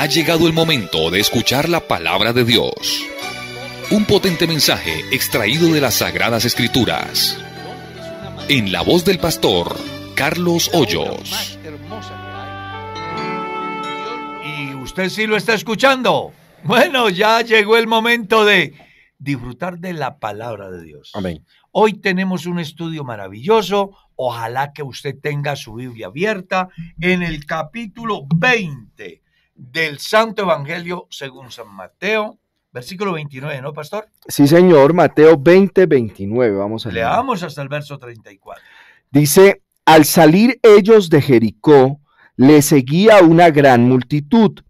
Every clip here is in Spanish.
Ha llegado el momento de escuchar la palabra de Dios. Un potente mensaje extraído de las Sagradas Escrituras. En la voz del pastor Carlos Hoyos. ¿Y usted sí lo está escuchando? Bueno, ya llegó el momento de disfrutar de la palabra de Dios. Amén. Hoy tenemos un estudio maravilloso. Ojalá que usted tenga su Biblia abierta en el capítulo 20 del Santo Evangelio según San Mateo, versículo 29, ¿no, pastor? Sí, señor, Mateo 20, 29, vamos a leer. Leamos hasta el verso 34. Dice, al salir ellos de Jericó, le seguía una gran multitud,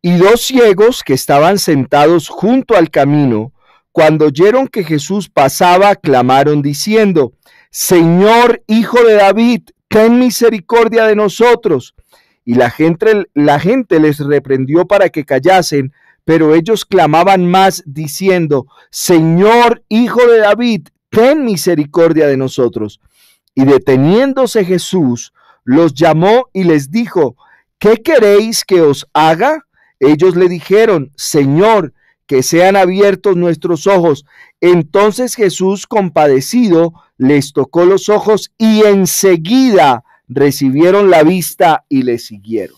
y dos ciegos que estaban sentados junto al camino, cuando oyeron que Jesús pasaba, clamaron diciendo, Señor, Hijo de David, ten misericordia de nosotros. Y la gente les reprendió para que callasen, pero ellos clamaban más diciendo, Señor, Hijo de David, ten misericordia de nosotros. Y deteniéndose Jesús, los llamó y les dijo, ¿qué queréis que os haga? Ellos le dijeron, Señor, que sean abiertos nuestros ojos. Entonces Jesús, compadecido, les tocó los ojos y enseguida recibieron la vista y le siguieron.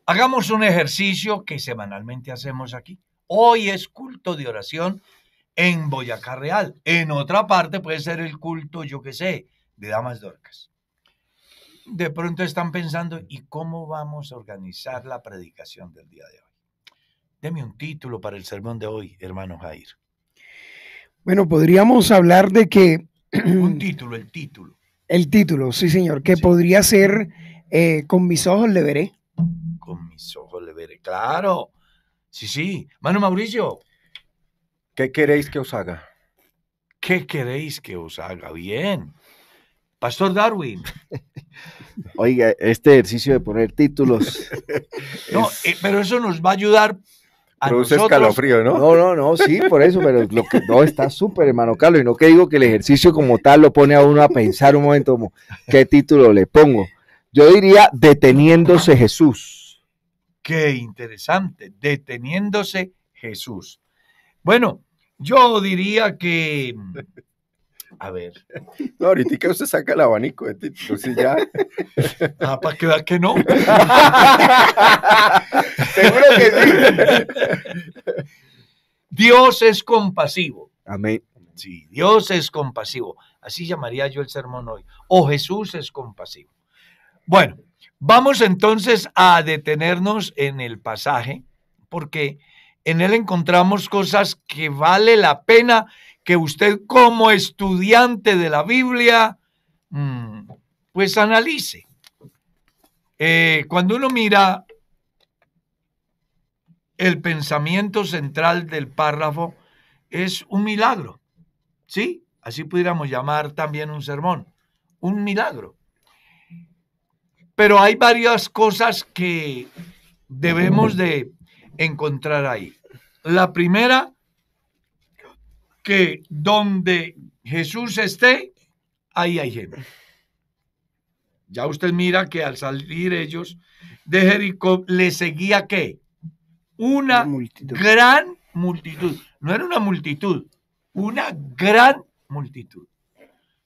Hagamos un ejercicio que semanalmente hacemos aquí. Hoy es culto de oración en Boyacá Real. En otra parte puede ser el culto, yo qué sé, de Damas Dorcas. De pronto están pensando, ¿y cómo vamos a organizar la predicación del día de hoy? Deme un título para el sermón de hoy, hermano Jair. Bueno, podríamos hablar de que... Un título, el título. El título, sí, señor, que Sí. podría ser Con mis ojos le veré. Con mis ojos le veré, claro. Sí. Mano Mauricio, ¿Qué queréis que os haga? ¿qué queréis que os haga? Bien. Pastor Darwin. Oiga, este ejercicio de poner títulos... No, pero eso nos va a ayudar a Produce nosotros. escalofrío, ¿no? No, sí, por eso, pero lo que no está súper, hermano Carlos, y no que digo que el ejercicio como tal lo pone a uno a pensar un momento como, ¿qué título le pongo? Yo diría, deteniéndose Jesús. Qué interesante, deteniéndose Jesús. Bueno, yo diría que, a ver, No, ahorita usted saca el abanico de títulos y ya. para que vea que no. Seguro que sí. Dios es compasivo. Amén. Sí, Dios es compasivo. Así llamaría yo el sermón hoy. O Jesús es compasivo. Bueno, vamos entonces a detenernos en el pasaje, porque en él encontramos cosas que vale la pena que usted como estudiante de la Biblia, pues analice. Cuando uno mira el pensamiento central del párrafo, es un milagro, ¿sí? Así pudiéramos llamar también un sermón, un milagro. Pero hay varias cosas que debemos de encontrar ahí. La primera, que donde Jesús esté, ahí hay gente. Ya usted mira que al salir ellos de Jericó, le seguía ¿qué? Una Multitud. gran multitud. No era una multitud, una gran multitud.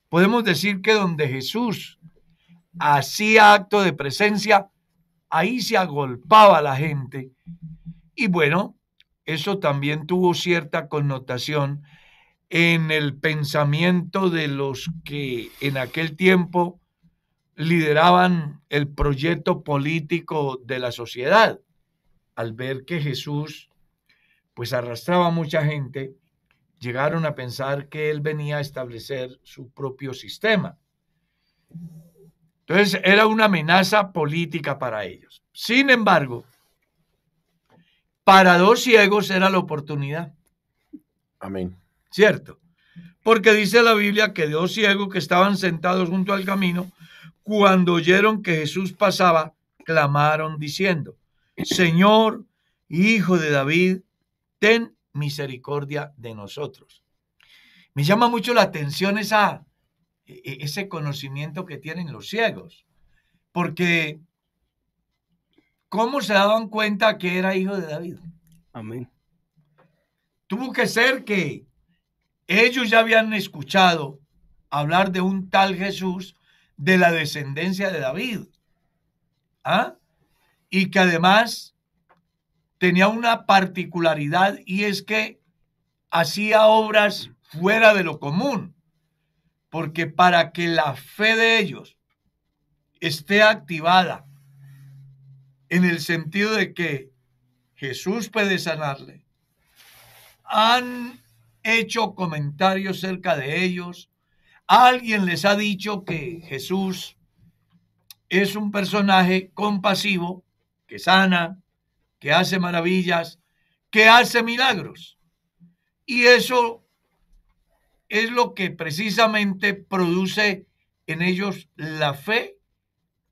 Podemos decir que donde Jesús hacía acto de presencia, ahí se agolpaba la gente. Y bueno, eso también tuvo cierta connotación en el pensamiento de los que en aquel tiempo lideraban el proyecto político de la sociedad. Al ver que Jesús pues arrastraba a mucha gente, llegaron a pensar que él venía a establecer su propio sistema. Entonces era una amenaza política para ellos. Sin embargo, para dos ciegos era la oportunidad. Amén. ¿Cierto? Porque dice la Biblia que dos ciegos que estaban sentados junto al camino, cuando oyeron que Jesús pasaba, clamaron diciendo, Señor, Hijo de David, ten misericordia de nosotros. Me llama mucho la atención ese conocimiento que tienen los ciegos, porque ¿cómo se daban cuenta que era hijo de David? Amén. Tuvo que ser que ellos ya habían escuchado hablar de un tal Jesús de la descendencia de David. ¿Ah? Y que además tenía una particularidad, y es que hacía obras fuera de lo común, porque para que la fe de ellos esté activada en el sentido de que Jesús puede sanarle, han hecho comentarios cerca de ellos, alguien les ha dicho que Jesús es un personaje compasivo, que sana, que hace maravillas, que hace milagros. Y eso es lo que precisamente produce en ellos la fe,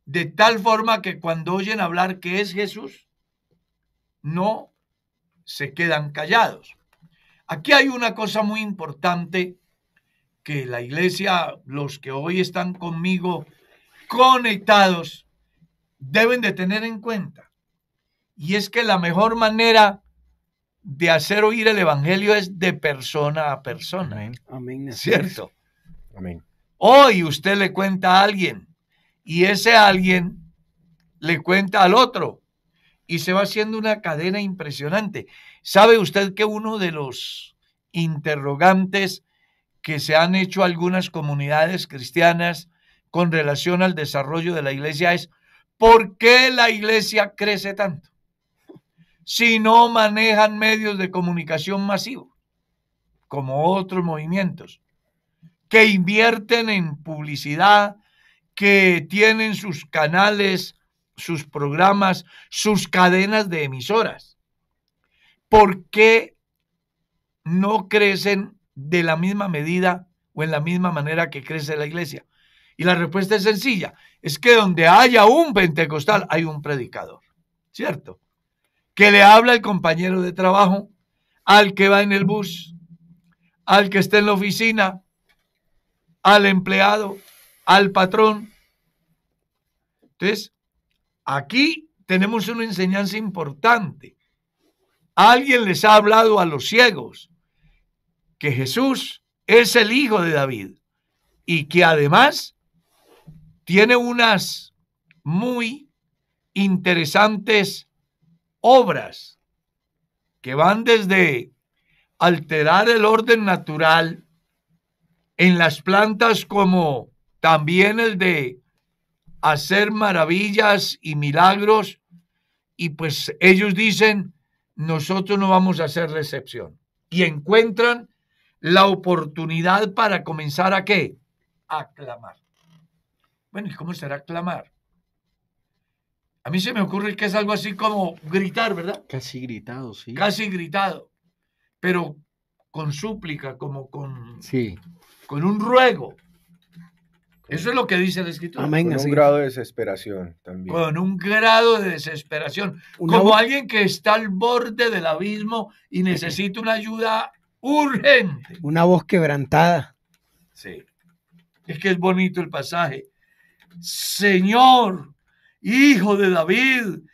de tal forma que cuando oyen hablar que es Jesús, no se quedan callados. Aquí hay una cosa muy importante que la iglesia, los que hoy están conmigo conectados, deben de tener en cuenta. Y es que la mejor manera de hacer oír el evangelio es de persona a persona. Amén. Amén. ¿Cierto? Amén. Hoy usted le cuenta a alguien y ese alguien le cuenta al otro y se va haciendo una cadena impresionante. ¿Sabe usted que uno de los interrogantes que se han hecho algunas comunidades cristianas con relación al desarrollo de la iglesia es ¿por qué la iglesia crece tanto si no manejan medios de comunicación masivos como otros movimientos que invierten en publicidad, que tienen sus canales, sus programas, sus cadenas de emisoras? ¿Por qué no crecen de la misma medida o en la misma manera que crece la iglesia? Y la respuesta es sencilla, es que donde haya un pentecostal hay un predicador, ¿cierto? Que le habla al compañero de trabajo, al que va en el bus, al que está en la oficina, al empleado, al patrón. Entonces, aquí tenemos una enseñanza importante. Alguien les ha hablado a los ciegos que Jesús es el hijo de David y que además tiene unas muy interesantes obras que van desde alterar el orden natural en las plantas, como también el de hacer maravillas y milagros, y pues ellos dicen, nosotros no vamos a hacer la excepción, y encuentran la oportunidad para comenzar ¿a qué? A clamar. Bueno, ¿y cómo será clamar? A mí se me ocurre que es algo así como gritar, ¿verdad? Casi gritado, sí. Casi gritado, pero con súplica, como Sí. con un ruego. Eso es lo que dice la Escritura. Amén. Con así. un grado de desesperación también. Con un grado de desesperación, Una como voz- alguien que está al borde del abismo y necesita una ayuda urgente. Una voz quebrantada. Sí. Es que es bonito el pasaje. Señor, Hijo de David,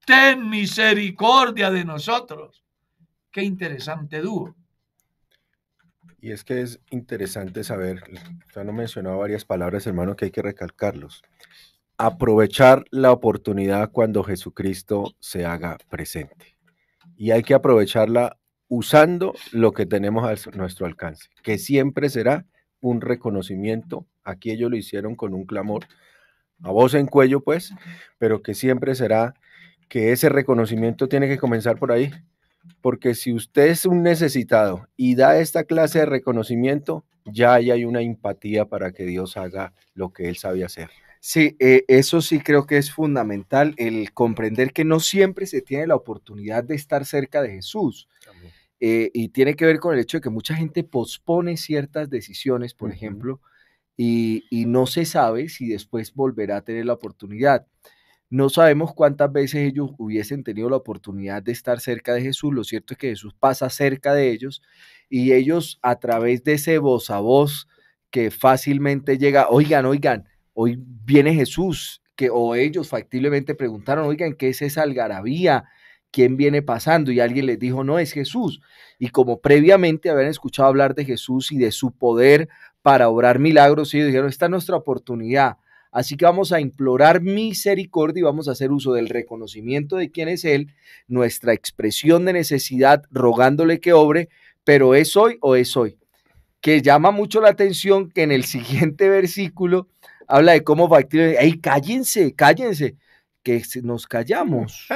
ten misericordia de nosotros. Qué interesante dúo. Y es que es interesante saber, usted no mencionado varias palabras, hermano, que hay que recalcarlos. Aprovechar la oportunidad cuando Jesucristo se haga presente. Y hay que aprovecharla usando lo que tenemos a nuestro alcance, que siempre será un reconocimiento. Aquí ellos lo hicieron con un clamor, a voz en cuello, pues, pero que siempre será que ese reconocimiento tiene que comenzar por ahí. Porque si usted es un necesitado y da esta clase de reconocimiento, ya ahí hay una empatía para que Dios haga lo que Él sabe hacer. Sí, eso sí creo que es fundamental, el comprender que no siempre se tiene la oportunidad de estar cerca de Jesús. Y tiene que ver con el hecho de que mucha gente pospone ciertas decisiones, por ejemplo, y no se sabe si después volverá a tener la oportunidad. No sabemos cuántas veces ellos hubiesen tenido la oportunidad de estar cerca de Jesús. Lo cierto es que Jesús pasa cerca de ellos y ellos, a través de ese voz a voz que fácilmente llega, oigan, hoy viene Jesús, o ellos factiblemente preguntaron, oigan, ¿qué es esa algarabía? ¿Quién viene pasando? Y alguien les dijo, no, es Jesús. Y como previamente habían escuchado hablar de Jesús y de su poder para obrar milagros, ellos dijeron, esta es nuestra oportunidad. Así que vamos a implorar misericordia y vamos a hacer uso del reconocimiento de quién es Él, nuestra expresión de necesidad, rogándole que obre, pero ¿es hoy o es hoy? Que llama mucho la atención que en el siguiente versículo habla de cómo factible, ¡ey, cállense, que nos callamos!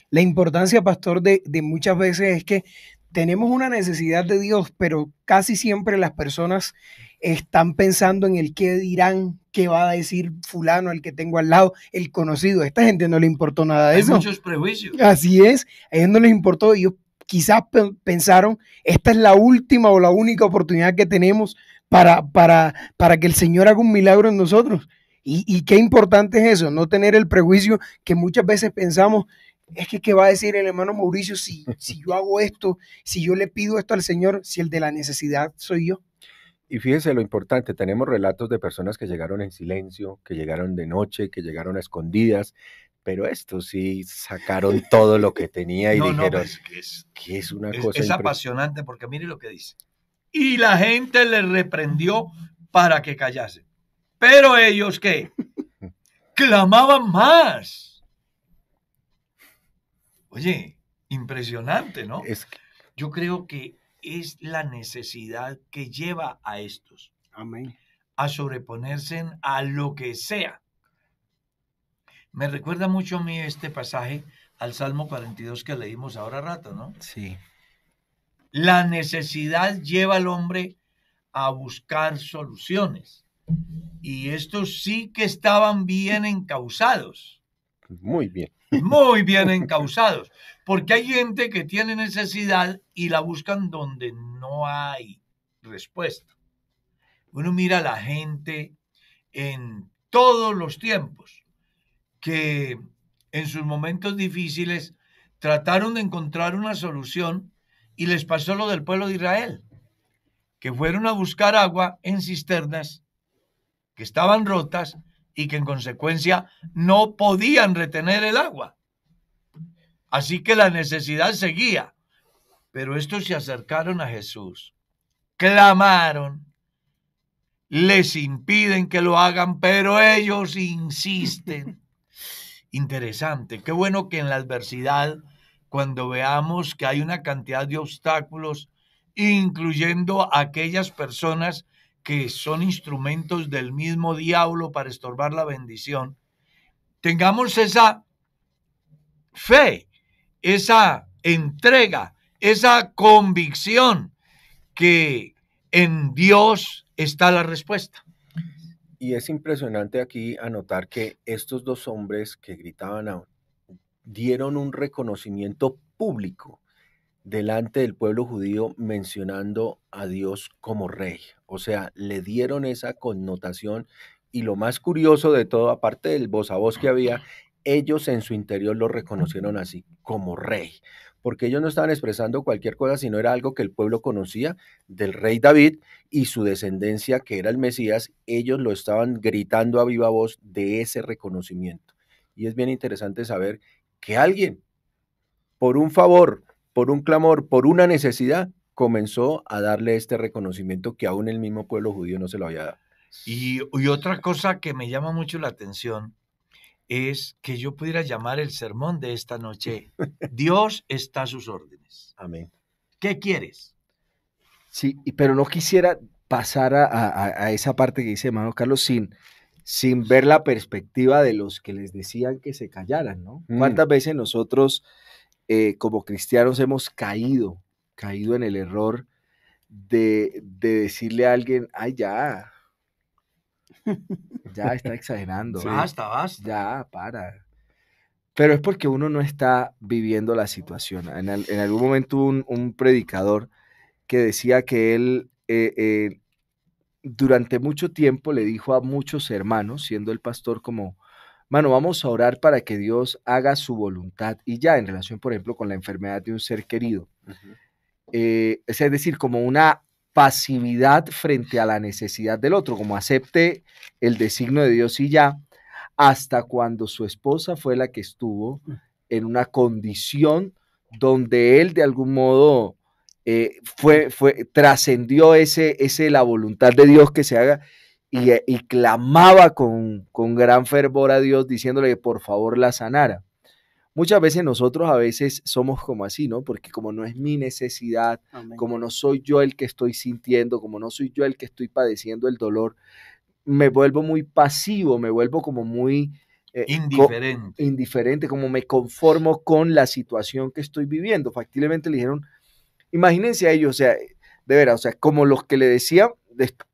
La importancia, pastor, de muchas veces es que tenemos una necesidad de Dios, pero casi siempre las personas están pensando en el qué dirán, qué va a decir fulano, el que tengo al lado, el conocido. A esta gente no le importó nada de Hay eso. muchos prejuicios. Así es, a ellos no les importó. Ellos quizás pensaron, esta es la última o la única oportunidad que tenemos para que el Señor haga un milagro en nosotros. Y qué importante es eso, no tener el prejuicio que muchas veces pensamos, es que ¿qué va a decir el hermano Mauricio si yo hago esto, si yo le pido esto al Señor, si el de la necesidad soy yo? Y fíjese lo importante, tenemos relatos de personas que llegaron en silencio, que llegaron de noche, que llegaron a escondidas, pero estos sí sacaron todo lo que tenía y dijeron que es una cosa es apasionante, porque mire lo que dice. Y la gente le reprendió para que callase. Pero ellos, ¿qué? Clamaban más. Oye, impresionante, ¿no? Yo creo que es la necesidad que lleva a estos a sobreponerse a lo que sea. Me recuerda mucho a mí este pasaje al Salmo 42 que leímos ahora rato, ¿no? Sí. La necesidad lleva al hombre a buscar soluciones. Y estos sí que estaban bien encausados. Muy bien. Muy bien encausados. Porque hay gente que tiene necesidad y la buscan donde no hay respuesta. Uno mira a la gente en todos los tiempos que en sus momentos difíciles trataron de encontrar una solución y les pasó lo del pueblo de Israel, que fueron a buscar agua en cisternas que estaban rotas y que en consecuencia no podían retener el agua. Así que la necesidad seguía, pero estos se acercaron a Jesús, clamaron, les impiden que lo hagan, pero ellos insisten. Interesante, qué bueno que en la adversidad, cuando veamos que hay una cantidad de obstáculos, incluyendo aquellas personas que son instrumentos del mismo diablo para estorbar la bendición, tengamos esa fe, esa entrega, esa convicción que en Dios está la respuesta. Y es impresionante aquí anotar que estos dos hombres que gritaban dieron un reconocimiento público delante del pueblo judío mencionando a Dios como rey. O sea, le dieron esa connotación y lo más curioso de todo, aparte del voz a voz que había, ellos en su interior lo reconocieron así, como rey. Porque ellos no estaban expresando cualquier cosa, sino era algo que el pueblo conocía del rey David y su descendencia, que era el Mesías. Ellos lo estaban gritando a viva voz de ese reconocimiento. Y es bien interesante saber que alguien, por un favor, por un clamor, por una necesidad, comenzó a darle este reconocimiento que aún el mismo pueblo judío no se lo había dado. Y otra cosa que me llama mucho la atención es que yo pudiera llamar el sermón de esta noche, Dios está a sus órdenes. Amén. ¿Qué quieres? Sí, pero no quisiera pasar a esa parte que dice hermano Carlos sin ver la perspectiva de los que les decían que se callaran, ¿no? ¿Cuántas veces nosotros como cristianos hemos caído en el error de decirle a alguien, ay, ya está exagerando. Sí. Basta. Ya, para. Pero es porque uno no está viviendo la situación. En algún momento un predicador que decía que él durante mucho tiempo le dijo a muchos hermanos, siendo el pastor, como, mano, vamos a orar para que Dios haga su voluntad, y ya en relación, por ejemplo, con la enfermedad de un ser querido. Es decir, como una pasividad frente a la necesidad del otro, como acepte el designio de Dios y ya, hasta cuando su esposa fue la que estuvo en una condición donde él de algún modo trascendió la voluntad de Dios que se haga y clamaba con gran fervor a Dios diciéndole que por favor la sanara. Muchas veces nosotros a veces somos como así, ¿no? Porque como no es mi necesidad, Amén. como no soy yo el que estoy sintiendo, como no soy yo el que estoy padeciendo el dolor, me vuelvo muy pasivo, me vuelvo como muy indiferente, como me conformo con la situación que estoy viviendo. Factiblemente le dijeron, imagínense a ellos, o sea, de veras, o sea, como los que le decían,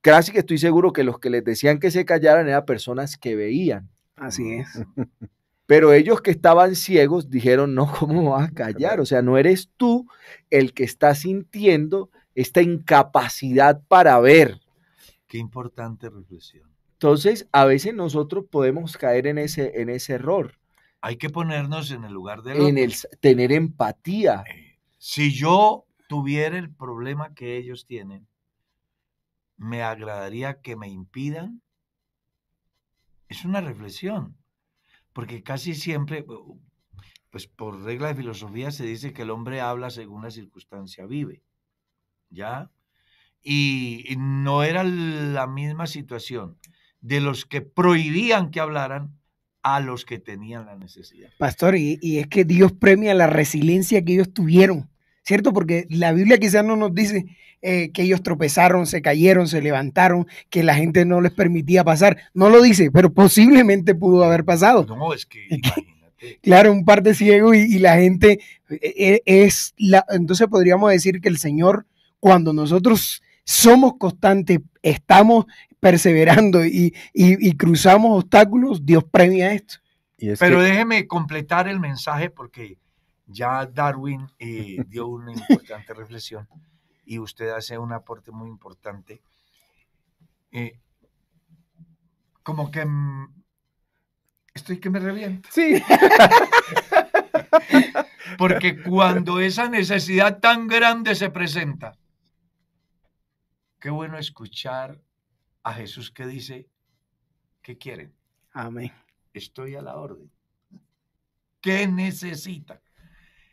casi que estoy seguro que los que les decían que se callaran eran personas que veían. Así es. Pero ellos que estaban ciegos dijeron, no, ¿cómo vas a callar? O sea, no eres tú el que está sintiendo esta incapacidad para ver. Qué importante reflexión. Entonces, a veces nosotros podemos caer en ese error. Hay que ponernos en el lugar del otro. Tener empatía. Si yo tuviera el problema que ellos tienen, ¿me agradaría que me impidan? Es una reflexión. Porque casi siempre, pues por regla de filosofía se dice que el hombre habla según la circunstancia vive, ¿ya? Y no era la misma situación de los que prohibían que hablaran a los que tenían la necesidad. Pastor, y es que Dios premia la resiliencia que ellos tuvieron, ¿cierto? Porque la Biblia quizás no nos dice que ellos tropezaron, se cayeron, se levantaron, que la gente no les permitía pasar. No lo dice, pero posiblemente pudo haber pasado. No, es que imagínate. Claro, un par de ciegos y la gente entonces podríamos decir que el Señor, cuando nosotros somos constantes, estamos perseverando y cruzamos obstáculos, Dios premia esto. Pero déjeme completar el mensaje porque ya Darwin dio una importante reflexión y usted hace un aporte muy importante. Como que estoy que me reviento. Sí. Porque cuando esa necesidad tan grande se presenta, qué bueno escuchar a Jesús que dice, ¿qué quieren? Amén. Estoy a la orden. ¿Qué necesitan?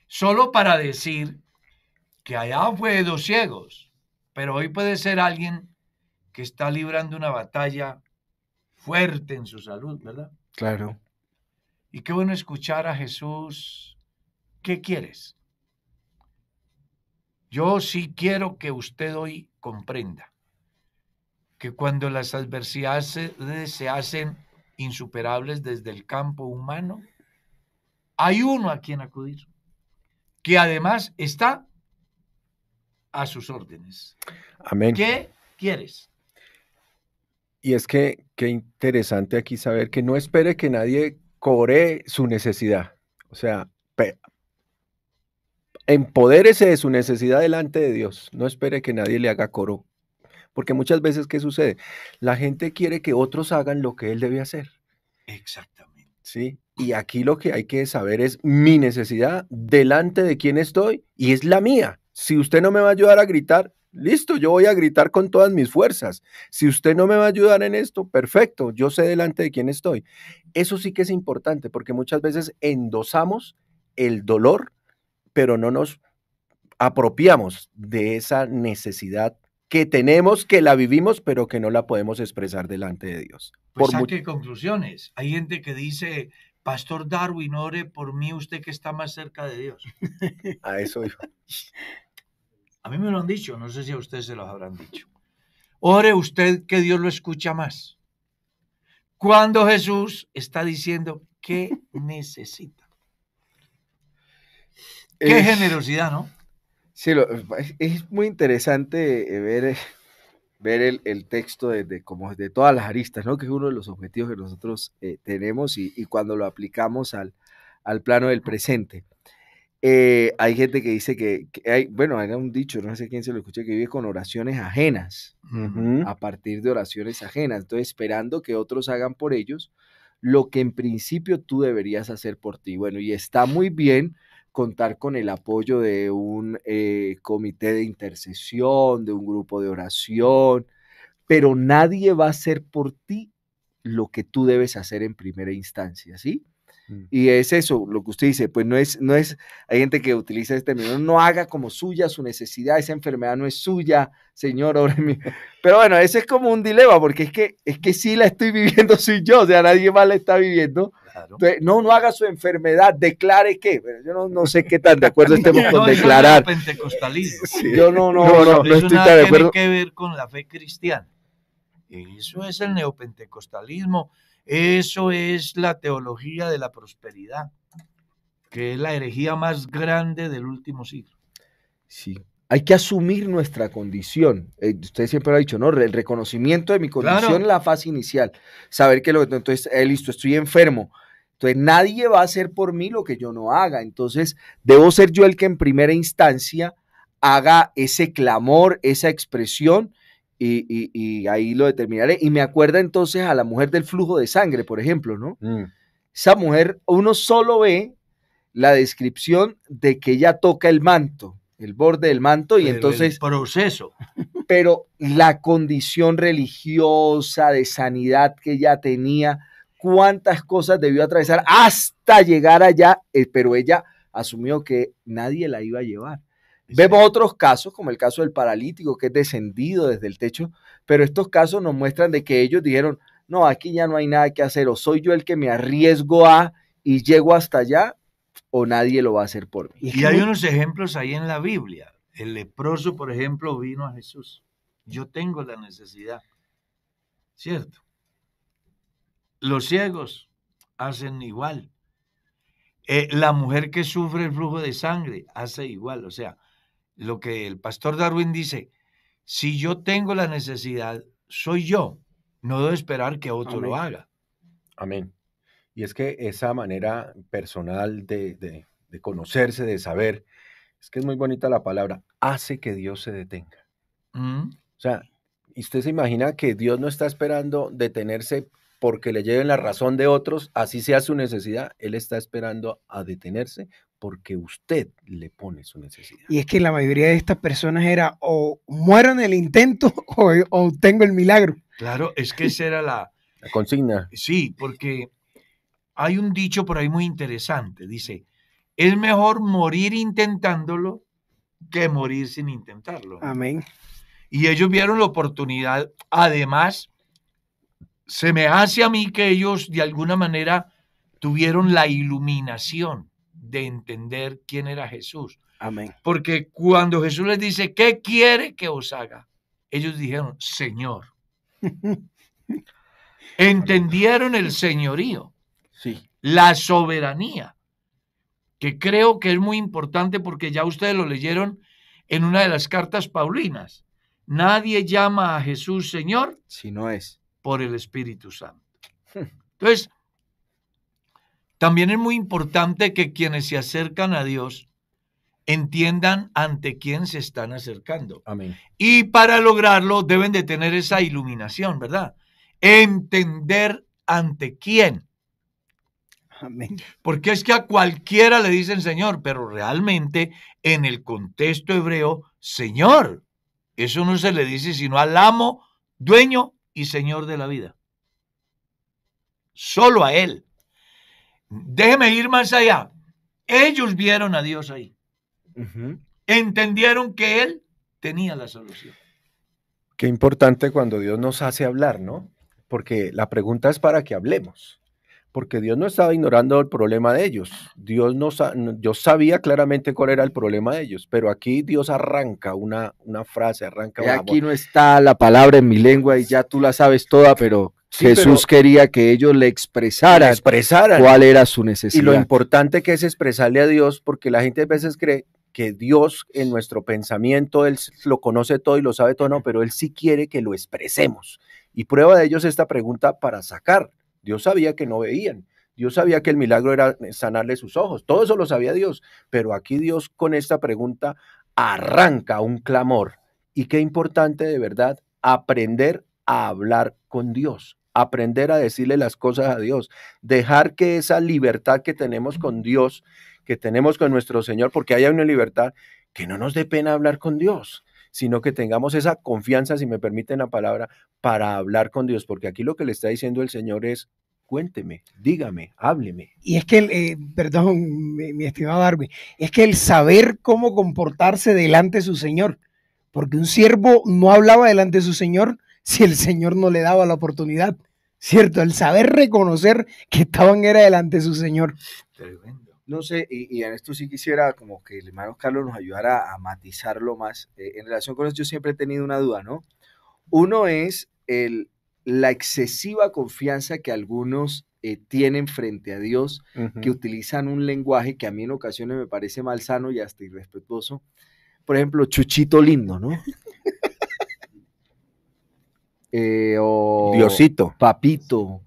Solo para decir que allá fue 2 ciegos, pero hoy puede ser alguien que está librando una batalla fuerte en su salud, ¿verdad? Claro. Y qué bueno escuchar a Jesús. ¿Qué quieres? Yo sí quiero que usted hoy comprenda que cuando las adversidades se hacen insuperables desde el campo humano, hay uno a quien acudir, que además está a sus órdenes. Amén. ¿Qué quieres? Y es que qué interesante aquí saber que no espere que nadie cobre su necesidad. O sea, empodérese de su necesidad delante de Dios. No espere que nadie le haga coro. Porque muchas veces, ¿qué sucede? La gente quiere que otros hagan lo que él debe hacer. Exactamente. ¿Sí? Y aquí lo que hay que saber es mi necesidad delante de quién estoy y es la mía. Si usted no me va a ayudar a gritar, listo, yo voy a gritar con todas mis fuerzas. Si usted no me va a ayudar en esto, perfecto, yo sé delante de quién estoy. Eso sí que es importante porque muchas veces endosamos el dolor, pero no nos apropiamos de esa necesidad que tenemos, que la vivimos, pero que no la podemos expresar delante de Dios. Pues saque conclusiones. Hay gente que dice, Pastor Darwin, ore por mí, usted que está más cerca de Dios. A eso iba. A mí me lo han dicho, no sé si a ustedes se los habrán dicho. Ore usted que Dios lo escucha más. Cuando Jesús está diciendo, ¿qué necesita? Qué generosidad, ¿no? Sí, es muy interesante ver el texto como de todas las aristas, ¿no? Que es uno de los objetivos que nosotros tenemos y cuando lo aplicamos al plano del presente. Hay gente que dice que hay, bueno, hay un dicho, no sé quién se lo escuché, que vive con oraciones ajenas, a partir de oraciones ajenas, entonces esperando que otros hagan por ellos lo que en principio tú deberías hacer por ti. Bueno, y está muy bien contar con el apoyo de un comité de intercesión, de un grupo de oración, pero nadie va a hacer por ti lo que tú debes hacer en primera instancia, ¿sí? Mm. Y es eso, lo que usted dice, pues no es, hay gente que utiliza este término, no haga como suya su necesidad, esa enfermedad no es suya, Señor, ore en mí. Pero bueno, ese es como un dilema, porque es que sí la estoy viviendo, soy yo, o sea, nadie más la está viviendo. Claro. Entonces, no haga su enfermedad, declare que, yo no sé qué tan de acuerdo estemos con No, eso declarar. es el pentecostalismo. Yo no Eso estoy nada tan de tiene acuerdo. que ver con la fe cristiana. Eso es el neopentecostalismo. Eso es la teología de la prosperidad, que es la herejía más grande del último siglo. Sí, hay que asumir nuestra condición. Usted siempre lo ha dicho, ¿no? El reconocimiento de mi condición Claro. es la fase inicial. Saber que entonces, listo, estoy enfermo. Entonces, nadie va a hacer por mí lo que yo no haga. Entonces, debo ser yo el que en primera instancia haga ese clamor, esa expresión, y ahí lo determinaré. Y me acuerda entonces a la mujer del flujo de sangre, por ejemplo, ¿no? Esa mujer, uno solo ve la descripción de que ella toca el manto, el borde del manto, y Pero entonces, el proceso. pero la condición religiosa de sanidad que ella tenía, cuántas cosas debió atravesar hasta llegar allá, pero ella asumió que nadie la iba a llevar. Sí. Vemos otros casos, como el caso del paralítico, que es descendido desde el techo, pero estos casos nos muestran de que ellos dijeron, no, aquí ya no hay nada que hacer, o soy yo el que me arriesgo y llego hasta allá, o nadie lo va a hacer por mí. Y hay unos ejemplos ahí en la Biblia. El leproso, por ejemplo, vino a Jesús. Yo tengo la necesidad, ¿cierto? Los ciegos hacen igual. La mujer que sufre el flujo de sangre hace igual. O sea, lo que el pastor Darwin dice, si yo tengo la necesidad, soy yo. No debo esperar que otro Amén. Lo haga. Amén. Y es que esa manera personal de conocerse, de saber, es que es muy bonita la palabra, hace que Dios se detenga. O sea, ¿y usted se imagina que Dios no está esperando detenerse porque le lleven la razón de otros, así sea su necesidad? Él está esperando a detenerse porque usted le pone su necesidad. Y es que la mayoría de estas personas era o muero en el intento o obtengo el milagro. Claro, es que esa era la consigna. Sí, porque hay un dicho por ahí muy interesante. Dice, es mejor morir intentándolo que morir sin intentarlo. Amén. Y ellos vieron la oportunidad. Además, se me hace a mí que ellos de alguna manera tuvieron la iluminación de entender quién era Jesús. Amén. Porque cuando Jesús les dice, ¿qué quiere que os haga? Ellos dijeron, Señor. Entendieron el señorío, sí, la soberanía, que creo que es muy importante porque ya ustedes lo leyeron en una de las cartas paulinas. Nadie llama a Jesús Señor si no es por el Espíritu Santo. Entonces, también es muy importante que quienes se acercan a Dios entiendan ante quién se están acercando. Amén. Y para lograrlo deben de tener esa iluminación, ¿verdad? Entender ante quién. Amén. Porque es que a cualquiera le dicen Señor, pero realmente en el contexto hebreo, Señor, eso no se le dice sino al amo, dueño y Señor de la vida. Solo a Él. Déjeme ir más allá. Ellos vieron a Dios ahí. Entendieron que Él tenía la solución. Qué importante cuando Dios nos hace hablar, ¿no? Porque la pregunta es para que hablemos. Porque Dios no estaba ignorando el problema de ellos. Dios sabía claramente cuál era el problema de ellos, pero aquí Dios arranca una frase, arranca una aquí no está la palabra en mi lengua y ya tú la sabes toda, pero sí, Jesús quería que ellos le expresaran cuál era su necesidad. Y lo importante que es expresarle a Dios, porque la gente a veces cree que Dios en nuestro pensamiento, Él lo conoce todo y lo sabe todo, no, pero Él sí quiere que lo expresemos. Y prueba de ello es esta pregunta para sacar. Dios sabía que no veían, Dios sabía que el milagro era sanarle sus ojos, todo eso lo sabía Dios, pero aquí Dios con esta pregunta arranca un clamor. Y qué importante de verdad aprender a hablar con Dios, aprender a decirle las cosas a Dios, dejar que esa libertad que tenemos con Dios, que tenemos con nuestro Señor, porque haya una libertad, que no nos dé pena hablar con Dios. sino que tengamos esa confianza, si me permiten la palabra, para hablar con Dios, porque aquí lo que le está diciendo el Señor es, cuénteme, dígame, hábleme. Y es que, perdón, mi estimado Darwin, es que el saber cómo comportarse delante de su Señor, porque un siervo no hablaba delante de su Señor si el Señor no le daba la oportunidad, ¿cierto? El saber reconocer que estaban era delante de su Señor. Tremendo. No sé, y en esto sí quisiera como que el hermano Carlos nos ayudara a matizarlo más. En relación con eso yo siempre he tenido una duda, ¿no? Uno es la excesiva confianza que algunos tienen frente a Dios, que utilizan un lenguaje que a mí en ocasiones me parece malsano y hasta irrespetuoso. Por ejemplo, Chuchito lindo, ¿no? O Diosito. Papito.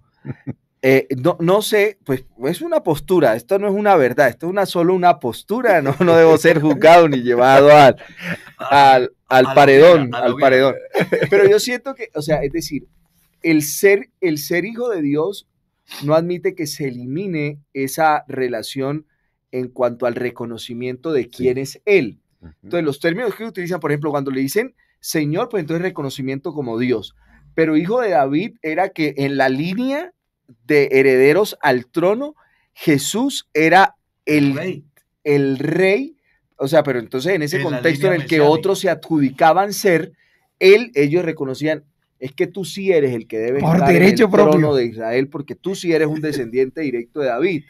No sé, pues es una postura, esto no es una verdad, esto es solo una postura, no debo ser juzgado ni llevado al paredón. Pero yo siento que, o sea, es decir, el ser hijo de Dios no admite que se elimine esa relación en cuanto al reconocimiento de quién es Él. Entonces, los términos que utilizan, por ejemplo, cuando le dicen Señor, pues entonces reconocimiento como Dios. Pero hijo de David era que en la línea de herederos al trono, Jesús era el rey, o sea, pero entonces en ese contexto en el que otros se adjudicaban ser, ellos reconocían, es que tú sí eres el que debe por estar derecho en el propio trono de Israel, porque tú sí eres un descendiente directo de David.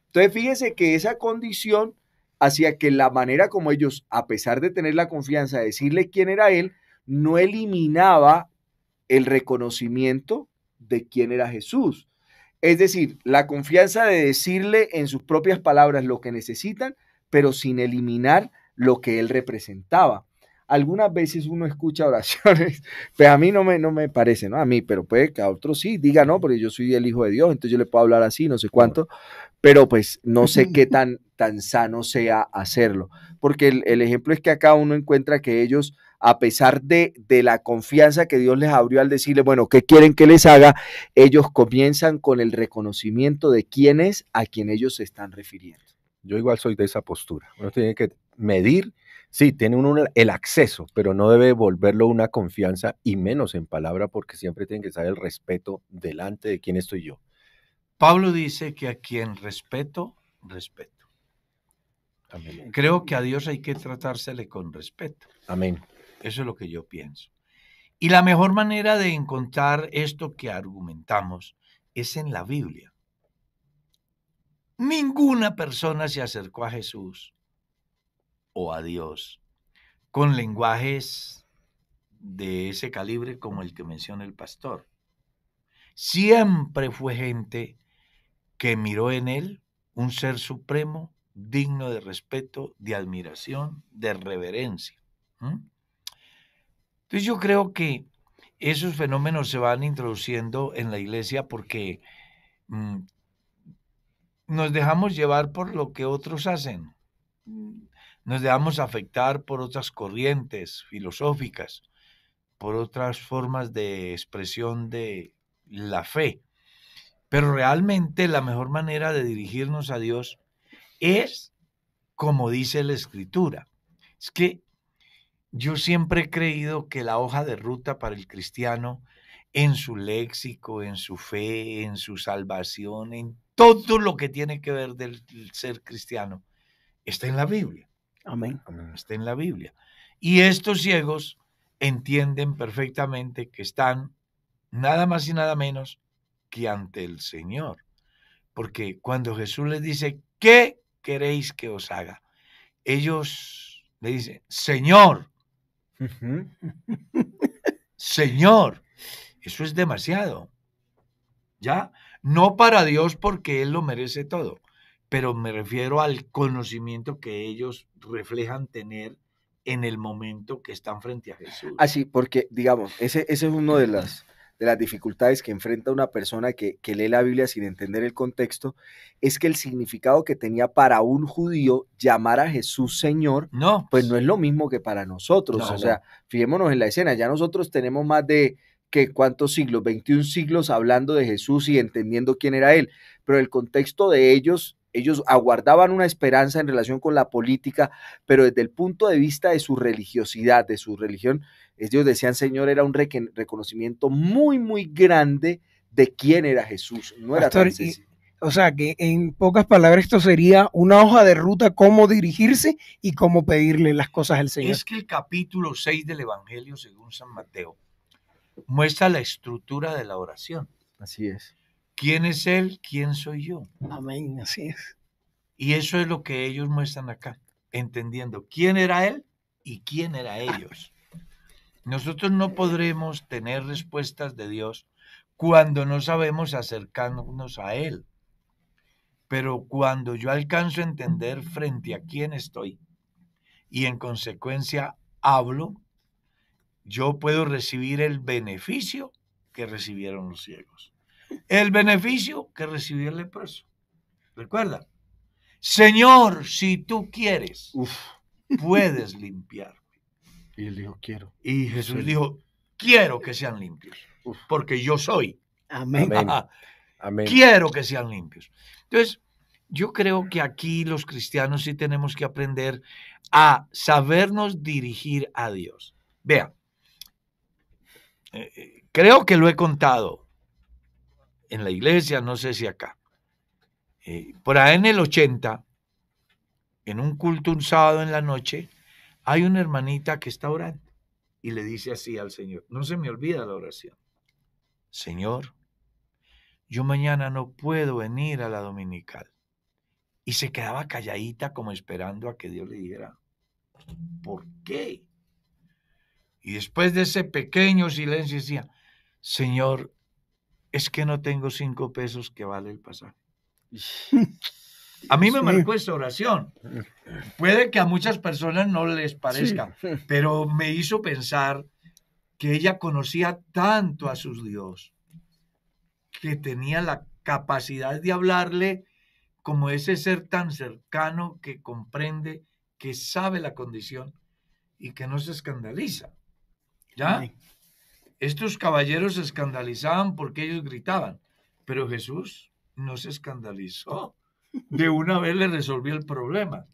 Entonces fíjese que esa condición hacía que la manera como ellos, a pesar de tener la confianza de decirle quién era él, no eliminaba el reconocimiento de quién era Jesús. Es decir, la confianza de decirle en sus propias palabras lo que necesitan, pero sin eliminar lo que él representaba. Algunas veces uno escucha oraciones, pues a mí no me parece, ¿no? A mí, pero puede que a otros sí, diga, no, porque yo soy el hijo de Dios, entonces yo le puedo hablar así, no sé cuánto, pero pues no sé qué tan sano sea hacerlo, porque el ejemplo es que acá uno encuentra que ellos, a pesar de la confianza que Dios les abrió al decirle, bueno, ¿qué quieren que les haga? Ellos comienzan con el reconocimiento de quién es a quien ellos se están refiriendo. Yo igual soy de esa postura. Uno tiene que medir, sí, tiene uno el acceso, pero no debe volverlo una confianza y menos en palabra, porque siempre tiene que estar el respeto delante de quién estoy yo. Pablo dice que a quien respeto, respeto. Amén. Creo que a Dios hay que tratársele con respeto. Amén. Eso es lo que yo pienso. Y la mejor manera de encontrar esto que argumentamos es en la Biblia. Ninguna persona se acercó a Jesús o a Dios con lenguajes de ese calibre como el que menciona el pastor. Siempre fue gente que miró en él un ser supremo, digno de respeto, de admiración, de reverencia. Entonces yo creo que esos fenómenos se van introduciendo en la iglesia porque nos dejamos llevar por lo que otros hacen. Nos dejamos afectar por otras corrientes filosóficas, por otras formas de expresión de la fe. Pero realmente la mejor manera de dirigirnos a Dios es como dice la Escritura. Es que yo siempre he creído que la hoja de ruta para el cristiano, en su léxico, en su fe, en su salvación, en todo lo que tiene que ver del ser cristiano, está en la Biblia. Amén. Está en la Biblia. Y estos ciegos entienden perfectamente que están nada más y nada menos que ante el Señor. Porque cuando Jesús les dice, ¿qué queréis que os haga? Ellos le dicen, Señor. Señor. Eso es demasiado. ¿Ya? No para Dios porque Él lo merece todo, pero me refiero al conocimiento que ellos reflejan tener en el momento que están frente a Jesús. Así, porque, digamos, ese es uno de las dificultades que enfrenta una persona que lee la Biblia sin entender el contexto, es que el significado que tenía para un judío llamar a Jesús Señor, pues no es lo mismo que para nosotros. O sea, fijémonos en la escena, ya nosotros tenemos más de, ¿cuántos siglos? 21 siglos hablando de Jesús y entendiendo quién era Él, pero el contexto de ellos ellos aguardaban una esperanza en relación con la política, pero desde el punto de vista de su religiosidad, de su religión, ellos decían, Señor, era un reconocimiento muy, muy grande de quién era Jesús. No era Pastor, tan sencillo. o sea, que en pocas palabras esto sería una hoja de ruta, cómo dirigirse y cómo pedirle las cosas al Señor. Es que el capítulo 6 del Evangelio, según San Mateo, muestra la estructura de la oración. Así es. ¿Quién es Él? ¿Quién soy yo? Amén, así es. Y eso es lo que ellos muestran acá, entendiendo quién era Él y quién era ellos. Nosotros no podremos tener respuestas de Dios cuando no sabemos acercarnos a Él. Pero cuando yo alcanzo a entender frente a quién estoy y en consecuencia hablo, yo puedo recibir el beneficio que recibieron los ciegos. El beneficio que recibió el leproso. Recuerda, Señor, si tú quieres, puedes limpiarme. Y él dijo, quiero. Y Jesús dijo, quiero que sean limpios, porque yo soy. Amén. Amén. Amén. Quiero que sean limpios. Entonces, yo creo que aquí los cristianos sí tenemos que aprender a sabernos dirigir a Dios. Vea, creo que lo he contado en la iglesia, no sé si acá. Por ahí en el 80, en un culto un sábado en la noche, hay una hermanita que está orando y le dice así al Señor, no se me olvida la oración. Señor, yo mañana no puedo venir a la dominical. Y se quedaba calladita como esperando a que Dios le dijera, ¿por qué? Y después de ese pequeño silencio decía, Señor, es que no tengo 5 pesos que vale el pasaje. A mí me marcó esta oración. Puede que a muchas personas no les parezca, pero me hizo pensar que ella conocía tanto a su Dios, que tenía la capacidad de hablarle como ese ser tan cercano que comprende, que sabe la condición y que no se escandaliza. ¿Ya? Amén. Estos caballeros se escandalizaban porque ellos gritaban, pero Jesús no se escandalizó. De una vez le resolvió el problema.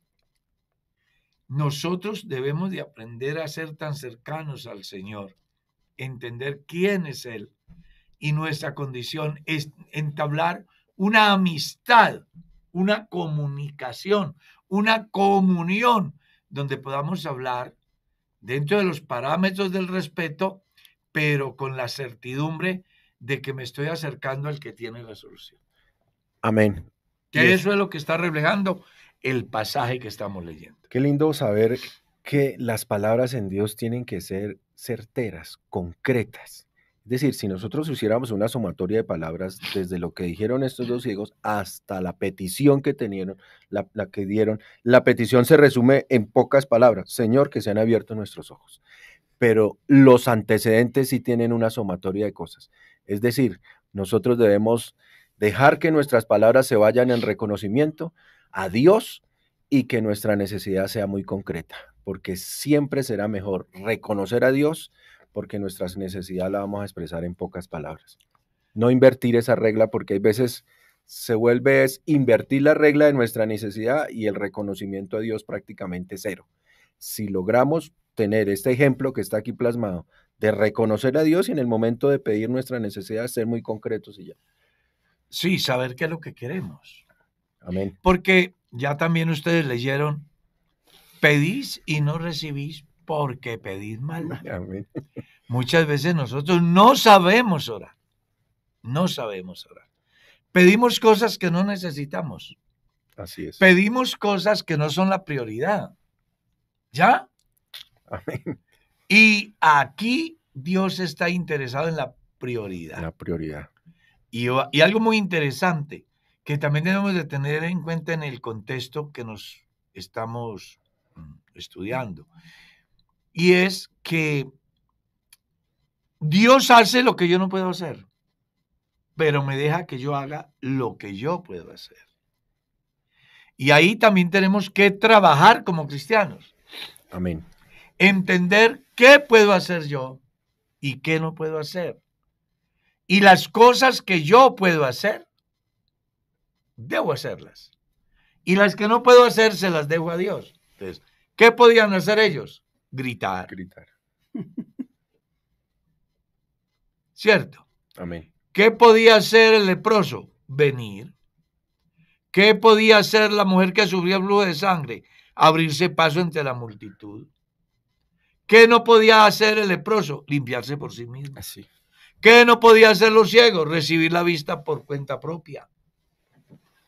Nosotros debemos de aprender a ser tan cercanos al Señor, entender quién es Él y nuestra condición es entablar una amistad, una comunicación, una comunión, donde podamos hablar dentro de los parámetros del respeto, pero con la certidumbre de que me estoy acercando al que tiene la solución. Amén. Que eso es lo que está reflejando el pasaje que estamos leyendo. Qué lindo saber que las palabras en Dios tienen que ser certeras, concretas. Es decir, si nosotros hiciéramos una sumatoria de palabras desde lo que dijeron estos 2 ciegos hasta la petición que tenían, la que dieron, la petición se resume en pocas palabras: Señor, que se han abierto nuestros ojos. Pero los antecedentes sí tienen una sumatoria de cosas. Es decir, nosotros debemos dejar que nuestras palabras se vayan en reconocimiento a Dios y que nuestra necesidad sea muy concreta, porque siempre será mejor reconocer a Dios, porque nuestra necesidad la vamos a expresar en pocas palabras. No invertir esa regla, porque hay veces se vuelve es invertir la regla de nuestra necesidad y el reconocimiento a Dios prácticamente cero. Si logramos tener este ejemplo que está aquí plasmado, de reconocer a Dios y en el momento de pedir nuestra necesidad ser muy concretos y ya. Sí, saber qué es lo que queremos. Amén. Porque ya también ustedes leyeron, pedís y no recibís porque pedís mal. Amén. Muchas veces nosotros no sabemos orar. No sabemos orar. Pedimos cosas que no necesitamos. Así es. Pedimos cosas que no son la prioridad. ¿Ya? Amén. Y aquí Dios está interesado en la prioridad. La prioridad. Y algo muy interesante que también debemos de tener en cuenta en el contexto que nos estamos estudiando. Y es que Dios hace lo que yo no puedo hacer, pero me deja que yo haga lo que yo puedo hacer. Y ahí también tenemos que trabajar como cristianos. Amén. Entender qué puedo hacer yo y qué no puedo hacer. Y las cosas que yo puedo hacer, debo hacerlas. Y las que no puedo hacer se las dejo a Dios. Entonces, ¿qué podían hacer ellos? Gritar. Gritar. ¿Cierto? Amén. ¿Qué podía hacer el leproso? Venir. ¿Qué podía hacer la mujer que sufría flujo de sangre? Abrirse paso entre la multitud. ¿Qué no podía hacer el leproso? Limpiarse por sí mismo. Así. ¿Qué no podía hacer los ciegos? Recibir la vista por cuenta propia.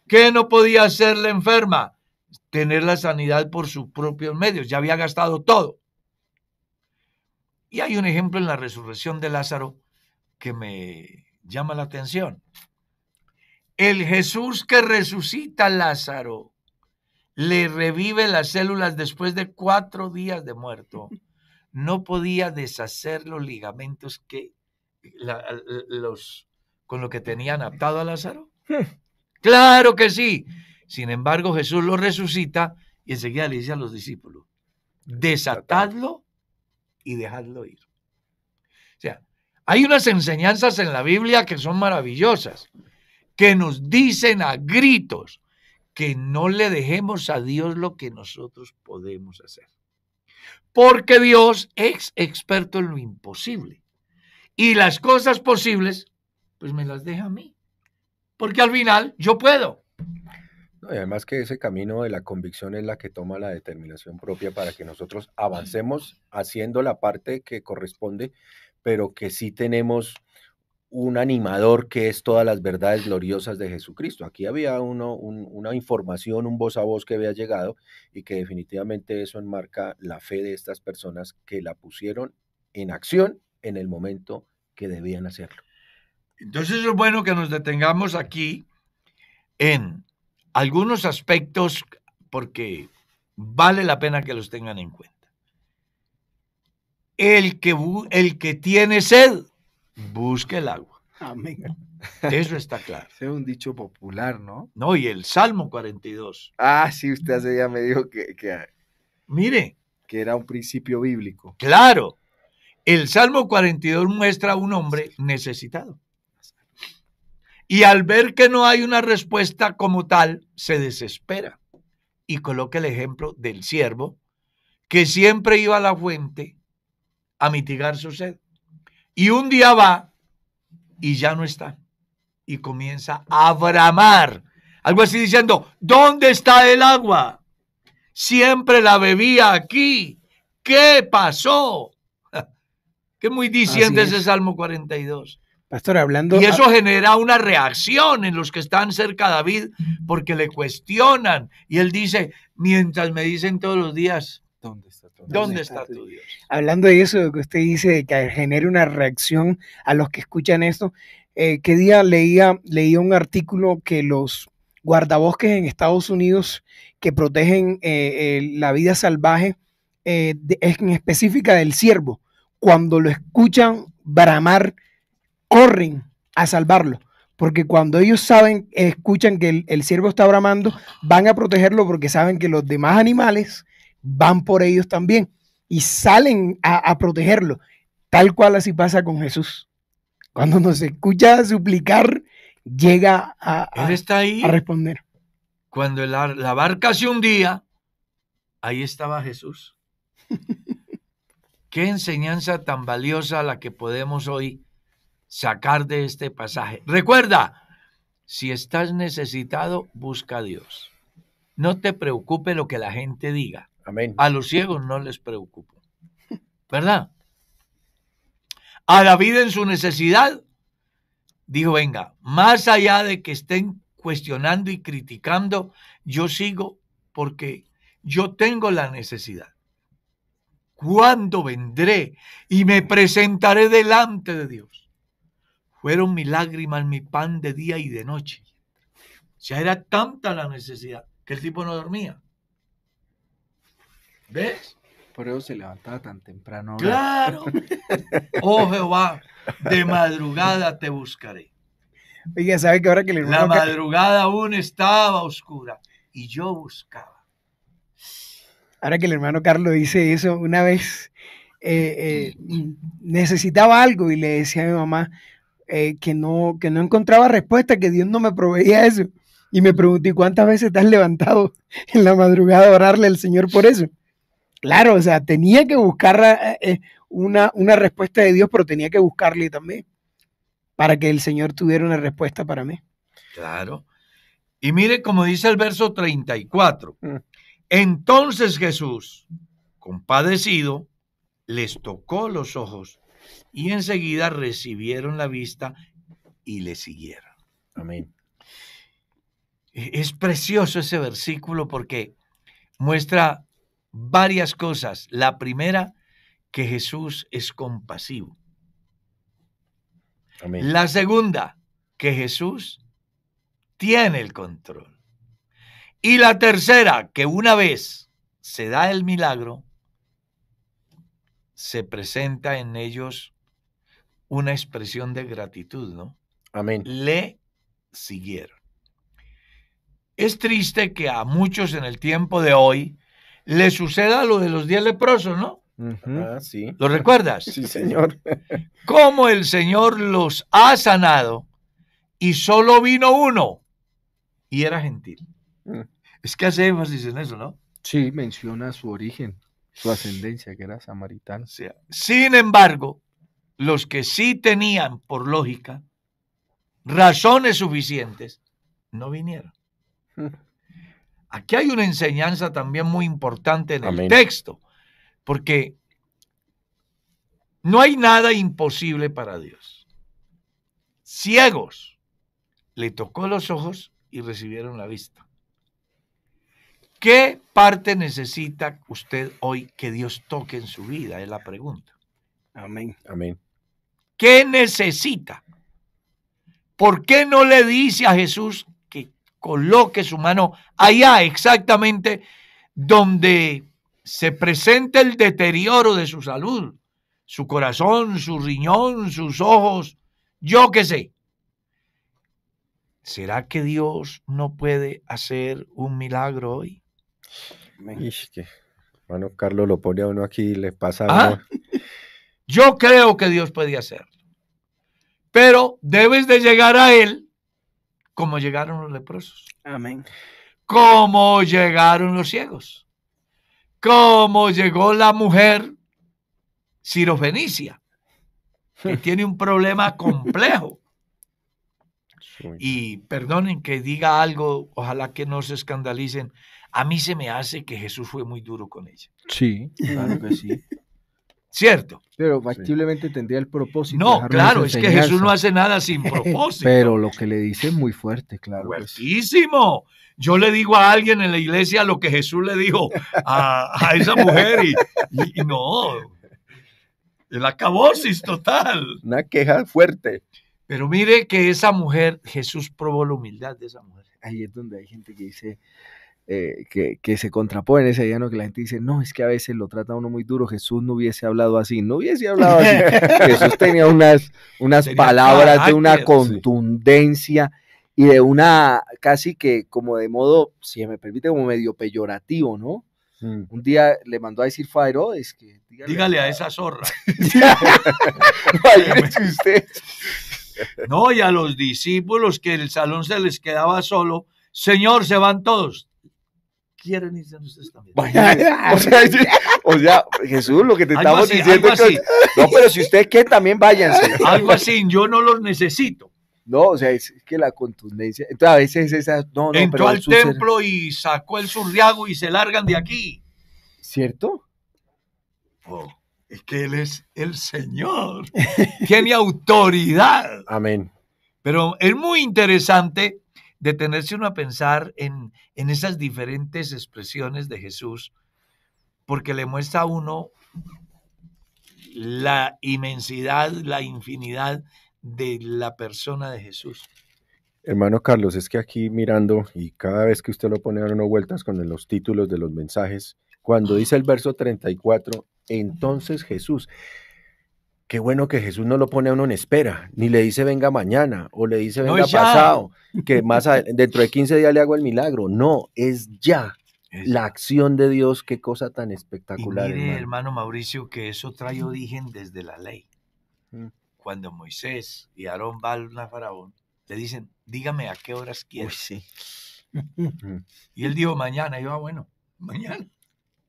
¿Qué no podía hacer la enferma? Tener la sanidad por sus propios medios. Ya había gastado todo. Y hay un ejemplo en la resurrección de Lázaro que me llama la atención. El Jesús que resucita a Lázaro, le revive las células después de 4 días de muerto, no podía deshacer los ligamentos que con lo que tenían atado a Lázaro. Claro que sí. Sin embargo, Jesús lo resucita y enseguida le dice a los discípulos, desatadlo y dejadlo ir. O sea, hay unas enseñanzas en la Biblia que son maravillosas, que nos dicen a gritos que no le dejemos a Dios lo que nosotros podemos hacer. Porque Dios es experto en lo imposible. Y las cosas posibles, pues me las deja a mí. Porque al final yo puedo. No, y además que ese camino de la convicción es la que toma la determinación propia para que nosotros avancemos haciendo la parte que corresponde, pero que sí tenemos un animador que es todas las verdades gloriosas de Jesucristo. Aquí había una información, un voz a voz que había llegado y que definitivamente eso enmarca la fe de estas personas que la pusieron en acción en el momento que debían hacerlo. Entonces es bueno que nos detengamos aquí en algunos aspectos porque vale la pena que los tengan en cuenta. El que tiene sed, busque el agua. Amén. Eso está claro. Ese es un dicho popular, ¿no? No, y el Salmo 42. Ah, sí, usted hace ya me dijo Mire, que era un principio bíblico. claro, el Salmo 42 muestra a un hombre necesitado. Y al ver que no hay una respuesta como tal, se desespera. Y coloca el ejemplo del siervo que siempre iba a la fuente a mitigar su sed. Y un día va y ya no está. Y comienza a bramar. Algo así diciendo, ¿dónde está el agua? Siempre la bebía aquí. ¿Qué pasó? Que muy diciente ese Salmo 42. Pastor, hablando... Y eso genera una reacción en los que están cerca de David porque le cuestionan. Y él dice, mientras me dicen todos los días, ¿dónde está tu Dios? Hablando de eso que usted dice, de que genere una reacción a los que escuchan esto, ¿qué día leía un artículo que los guardabosques en Estados Unidos que protegen la vida salvaje, en específica del ciervo, cuando lo escuchan bramar, corren a salvarlo? Porque cuando ellos escuchan que el ciervo está bramando, van a protegerlo porque saben que los demás animales van por ellos también y salen a protegerlo. Tal cual así pasa con Jesús. Cuando nos escucha suplicar, llega Él está ahí. a responder. Cuando la barca se hundía, ahí estaba Jesús. Qué enseñanza tan valiosa la que podemos hoy sacar de este pasaje. Recuerda, si estás necesitado, busca a Dios. No te preocupe lo que la gente diga. Amén. A los ciegos no les preocupa. ¿Verdad? A David en su necesidad, dijo, venga, más allá de que estén cuestionando y criticando, yo sigo porque yo tengo la necesidad. ¿Cuándo vendré y me presentaré delante de Dios? Fueron mis lágrimas, mi pan de día y de noche. O sea, era tanta la necesidad que el tipo no dormía. ¿Ves? Por eso se levantaba tan temprano. Claro. Oh Jehová, de madrugada te buscaré. Oiga, ¿sabe que ahora que el La hermano... madrugada aún estaba oscura y yo buscaba. Ahora que el hermano Carlos dice eso, una vez necesitaba algo y le decía a mi mamá que no encontraba respuesta, que Dios no me proveía eso. Y me pregunté, ¿cuántas veces te has levantado en la madrugada a orarle al Señor por eso? Claro, o sea, tenía que buscar una respuesta de Dios, pero tenía que buscarle también para que el Señor tuviera una respuesta para mí. Claro. Y mire como dice el verso 34. Mm. Entonces Jesús, compadecido, les tocó los ojos y enseguida recibieron la vista y le siguieron. Amén. Es precioso ese versículo porque muestra varias cosas. La primera, que Jesús es compasivo. Amén. La segunda, que Jesús tiene el control. Y la tercera, que una vez se da el milagro, se presenta en ellos una expresión de gratitud, ¿no? Amén. Le siguieron. Es triste que a muchos en el tiempo de hoy le suceda lo de los 10 leprosos, ¿no? Ah, sí. ¿Lo recuerdas? Sí, señor. Cómo el Señor los ha sanado y solo vino uno y era gentil. Mm. Es que hace énfasis en eso, ¿no? Sí, menciona su origen, su ascendencia, que era samaritano. O sea, sin embargo, los que sí tenían, por lógica, razones suficientes, no vinieron. Aquí hay una enseñanza también muy importante en Amén. el texto, porque no hay nada imposible para Dios. Ciegos, le tocó los ojos y recibieron la vista. ¿Qué parte necesita usted hoy que Dios toque en su vida? Es la pregunta. Amén. Amén. ¿Qué necesita? ¿Por qué no le dice a Jesús que coloque su mano allá exactamente donde se presenta el deterioro de su salud? Su corazón, su riñón, sus ojos, yo qué sé. ¿Será que Dios no puede hacer un milagro hoy? Ish, que, hermano Carlos lo pone a uno aquí y le pasa a ¿Ah? uno. Yo creo que Dios puede hacerlo. Pero debes de llegar a Él como llegaron los leprosos, Amén. como llegaron los ciegos, como llegó la mujer sirofenicia, que tiene un problema complejo. Y perdonen que diga algo, ojalá que no se escandalicen. A mí se me hace que Jesús fue muy duro con ella. Sí, claro que sí. ¿Cierto? Pero factiblemente tendría el propósito. de No, dejarnos claro, esa es que Jesús enseñanza. no hace nada sin propósito. Pero lo que le dice es muy fuerte, claro. que sí. Fuertísimo. Yo le digo a alguien en la iglesia lo que Jesús le dijo a esa mujer y no, el acabosis total. Una queja fuerte. Pero mire que esa mujer, Jesús probó la humildad de esa mujer. Ahí es donde hay gente que dice que se contrapone ese día, ¿no? Que la gente dice, no, es que a veces lo trata a uno muy duro, Jesús no hubiese hablado así, no hubiese hablado así. Jesús tenía unas Tenía palabras de una carácter, contundencia y de una casi que como de modo, si me permite, como medio peyorativo, ¿no? Mm. Un día le mandó a decir Fairo, es que Dígale a esa zorra. Imagínese usted. No, y a los discípulos que el salón se les quedaba solo, Señor, se van todos. ¿Quieren irse ustedes también? O sea, Jesús, lo que te Algo estamos así, diciendo algo es que, así. no, pero si usted quiere, también váyanse. Algo así, yo no los necesito. No, o sea, es que la contundencia, entonces a veces esa, no, Entró pero al Jesús era- templo y sacó el surriago y se largan de aquí. ¿cierto? Oh, es que Él es el Señor. Tiene autoridad. Amén. Pero es muy interesante detenerse uno a pensar en esas diferentes expresiones de Jesús, porque le muestra a uno la inmensidad, la infinidad de la persona de Jesús. Hermano Carlos, es que aquí mirando y cada vez que usted lo pone a dar unas vueltas con los títulos de los mensajes, cuando dice el verso 34, entonces Jesús, qué bueno que Jesús no lo pone a uno en espera, ni le dice venga mañana o le dice No, venga es ya. pasado, que dentro de 15 días le hago el milagro. No, es ya. La acción de Dios, qué cosa tan Y espectacular, mire, hermano. hermano Mauricio, que eso trae origen desde la ley. Mm. Cuando Moisés y Aarón van a Faraón, le dicen, dígame a qué horas Uy, quiere. sí. Y él dijo, mañana. Y yo, bueno, mañana.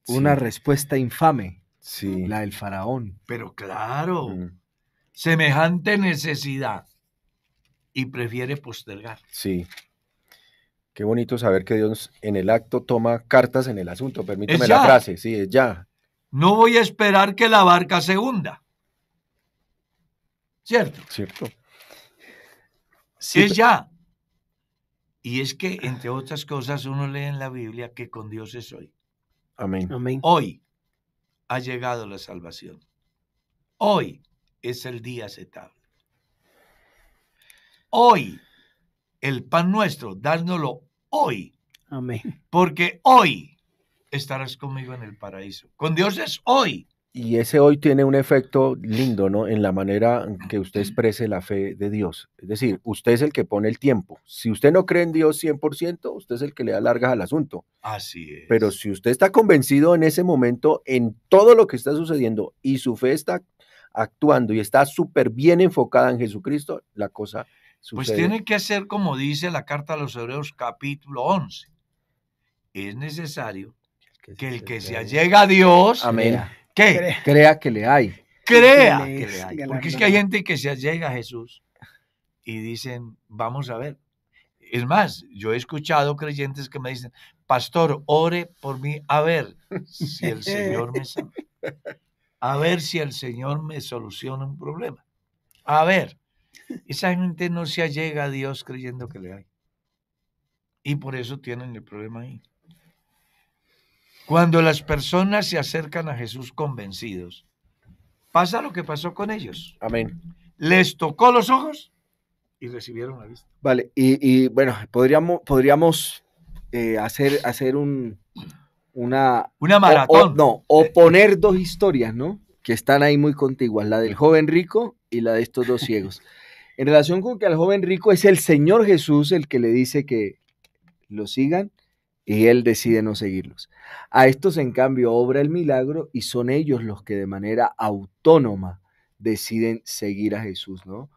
Una Sí. respuesta infame, Sí. la del faraón. Pero claro, Mm, semejante necesidad. Y prefiere postergar. sí. Qué bonito saber que Dios en el acto toma cartas en el asunto. Permítame Es la ya. frase. Sí, es ya. No voy a esperar que la barca se hunda. ¿Cierto? ¿Cierto? Sí, Es ya. Y es que, entre otras cosas, uno lee en la Biblia que con Dios es hoy. Amén. Amén. Hoy ha llegado la salvación. Hoy es el día aceptable. Hoy, el pan nuestro, dándolo hoy, Amén. porque hoy estarás conmigo en el paraíso. Con Dios es hoy. Y ese hoy tiene un efecto lindo, ¿no? En la manera en que usted exprese la fe de Dios. Es decir, usted es el que pone el tiempo. Si usted no cree en Dios 100%, usted es el que le da largas al asunto. Así es. Pero si usted está convencido en ese momento, en todo lo que está sucediendo, y su fe está actuando y está súper bien enfocada en Jesucristo, la cosa Pues sucede. tiene que ser como dice la carta a los Hebreos capítulo 11. Es necesario que el que se allega a Dios, Amén. ¿qué? Crea que le hay. Crea Que que le le es hay. galardonado. Porque es que hay gente que se allega a Jesús y dicen, vamos a ver. Es más, yo he escuchado creyentes que me dicen, pastor, ore por mí a ver si el Señor me sana. A ver si el Señor me soluciona un problema. A ver. Esa gente no se allega a Dios creyendo que le hay. Y por eso tienen el problema ahí. Cuando las personas se acercan a Jesús convencidos, pasa lo que pasó con ellos. Amén. Les tocó los ojos y recibieron la vista. Vale, y bueno, podríamos hacer una Una maratón. o poner dos historias, ¿no? Que están ahí muy contiguas, la del joven rico y la de estos dos ciegos. En relación con que al joven rico es el Señor Jesús el que le dice que lo sigan y él decide no seguirlos. A estos, en cambio, obra el milagro y son ellos los que de manera autónoma deciden seguir a Jesús, ¿no?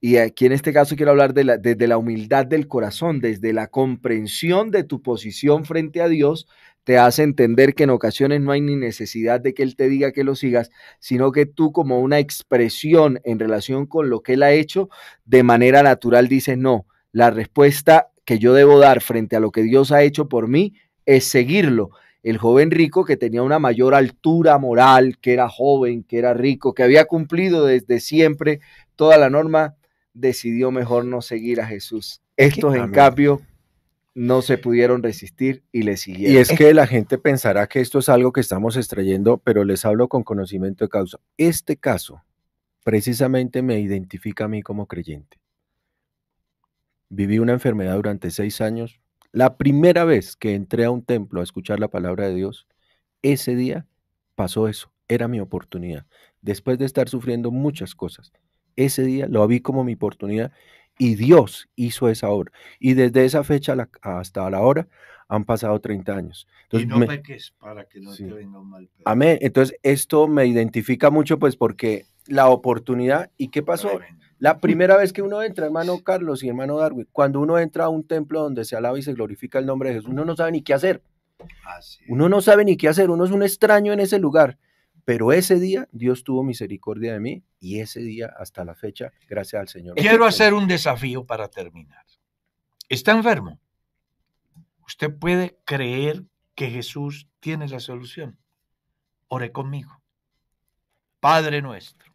Y aquí en este caso quiero hablar desde la humildad del corazón, desde la comprensión de tu posición frente a Dios, te hace entender que en ocasiones no hay ni necesidad de que Él te diga que lo sigas, sino que tú, como una expresión en relación con lo que Él ha hecho, de manera natural dices, no, la respuesta que yo debo dar frente a lo que Dios ha hecho por mí es seguirlo. El joven rico, que tenía una mayor altura moral, que era joven, que era rico, que había cumplido desde siempre toda la norma, decidió mejor no seguir a Jesús. Estos, en Amén. cambio, no se pudieron resistir y le siguieron. Y es que la gente pensará que esto es algo que estamos extrayendo, pero les hablo con conocimiento de causa. Este caso precisamente me identifica a mí como creyente. Viví una enfermedad durante 6 años. La primera vez que entré a un templo a escuchar la palabra de Dios, ese día pasó eso. Era mi oportunidad. Después de estar sufriendo muchas cosas, ese día lo vi como mi oportunidad y Dios hizo esa obra. Y desde esa fecha hasta la hora han pasado 30 años. Y Entonces, no peques para que no sí. te venga un mal pedo. Amén. Entonces, esto me identifica mucho, pues, porque la oportunidad, ¿y qué pasó? Tremendo. La primera vez que uno entra, hermano Carlos y hermano Darwin, cuando uno entra a un templo donde se alaba y se glorifica el nombre de Jesús, uno no sabe ni qué hacer. Así es. Uno no sabe ni qué hacer, uno es un extraño en ese lugar. Pero ese día Dios tuvo misericordia de mí y ese día hasta la fecha, gracias al Señor. Quiero hacer un desafío para terminar. ¿Está enfermo? Usted puede creer que Jesús tiene la solución. Ore conmigo. Padre nuestro,